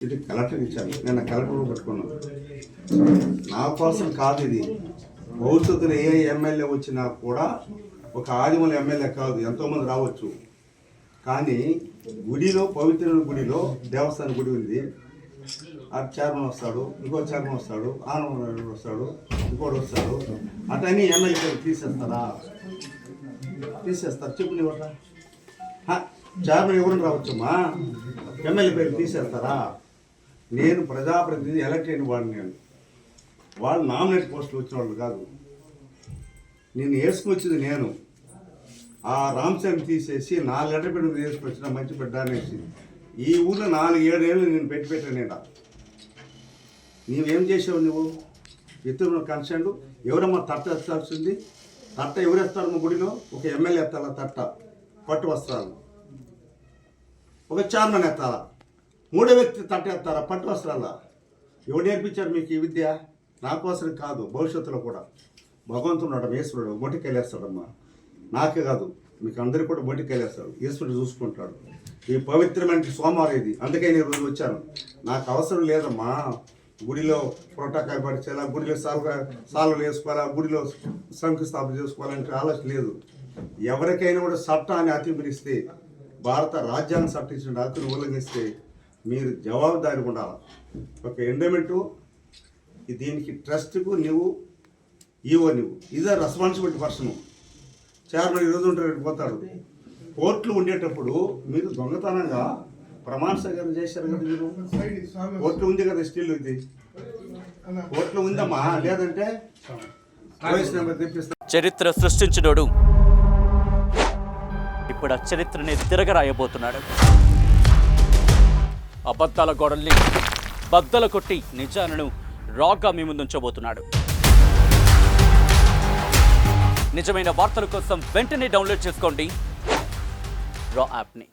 ఇది కలెక్టర్ ఇచ్చాను, నేను కలెక్టర్ పెట్టుకున్నాను. నా కోసం కాదు ఇది. భవిష్యత్తులో ఏ ఎమ్మెల్యే వచ్చినా కూడా ఒక ఆదిమూల ఎమ్మెల్యే కాదు, ఎంతోమంది రావచ్చు. కానీ గుడిలో, పవిత్రమైన గుడిలో, దేవస్థానం గుడి ఉంది, ఆ చైర్మన్ వస్తాడు, ఇంకో చైర్మన్ వస్తాడు, ఆనంద వస్తాడు, ఇంకోటి వస్తాడు, అటన్నీ ఎమ్మెల్యే తీసేస్తారా? తీసేస్తారు. చెప్పు నీవట చైర్మన్ ఎవరు రావచ్చమ్మా, ఎమ్మెల్యే పేరు తీసేస్తారా? నేను ప్రజాప్రతినిధి, ఎలక్ట్ అయిన వాడిని. నేను వాళ్ళు నామినేట్ పోస్టులు వచ్చిన వాళ్ళు కాదు. నేను వేసుకొచ్చింది నేను. ఆ రామచంద్ర తీసేసి 4 లెటర్ పెట్టి వేసుకొచ్చిన మంచి బిడ్డ అనేసి ఈ ఊళ్ళో 4-7 ఏళ్ళు నేను పెట్టాను. నేను నీవేం చేసావు? నువ్వు ఇతరుల కన్సర్న్ ఎవరమ్మా తట్ట ఎత్తాల్సింది? తట్ట ఎవరు ఎత్తారు మా గుడిలో? ఒక ఎమ్మెల్యే ఎత్తాలా తట్ట, పట్టు వస్త్రాలు. ఒక చైర్మన్ ఎత్తాలా, మూడో వ్యక్తి తట్ట ఎత్తారా పట్టు వస్త్రాలా? ఎవరు నేర్పించారు మీకు ఈ విద్య? నా కోసం కాదు, భవిష్యత్తులో కూడా భగవంతుడు ఈశ్వరుడు బొట్టికెళ్ళేస్తాడమ్మా. నాకే కాదు, మీకు అందరికీ కూడా బొట్టికెళ్ళేస్తాడు. ఈశ్వరుడు చూసుకుంటాడు. ఈ పవిత్రమైన సోమవారం ఇది, అందుకే నేను రోజు వచ్చాను. నాకు అవసరం లేదమ్మా గుడిలో ప్రోటోకాల్ పడిచేలా, గుడిలో సాల్వలు వేసుకోవాలా, గుడిలో శంకుస్థాపన చేసుకోవాలంటే ఆలోచన లేదు. ఎవరికైనా కూడా చట్టాన్ని అతిమిరిస్తే, భారత రాజ్యాంగం చట్టించిన హక్కును ఉల్లంఘిస్తే మీరు జవాబుదారి ఉండాలి. ఒక ఎండోమెంటు దీనికి ట్రస్ట్కు నువ్వు ఈవో, నువ్వు ఇదే రెస్పాన్సిబిలిటీ పర్సన్. చైర్మన్ ఈరోజు ఉంటారు, పోతాడు. కోర్టులు ఉండేటప్పుడు మీరు దొంగతనంగా ప్రమాణ స్వీకారం చేశారు కదా. మీరు కోర్టు ఉంది కదా, స్టిల్ ఇది కోర్టులో ఉందమ్మా. లేదంటే వాయిస్ నెంబర్ తెప్పిస్తా. చరిత్ర సృష్టించినోడు ఇప్పుడు ఆ చరిత్రని తిరగరాయబోతున్నాడు. అబద్ధాల గోడల్ని బద్దలు కొట్టి నిజాలను రాగా మీ ముందుంచబోతున్నాడు. నిజమైన వార్తల కోసం వెంటనే డౌన్లోడ్ చేసుకోండి రా యాప్ని.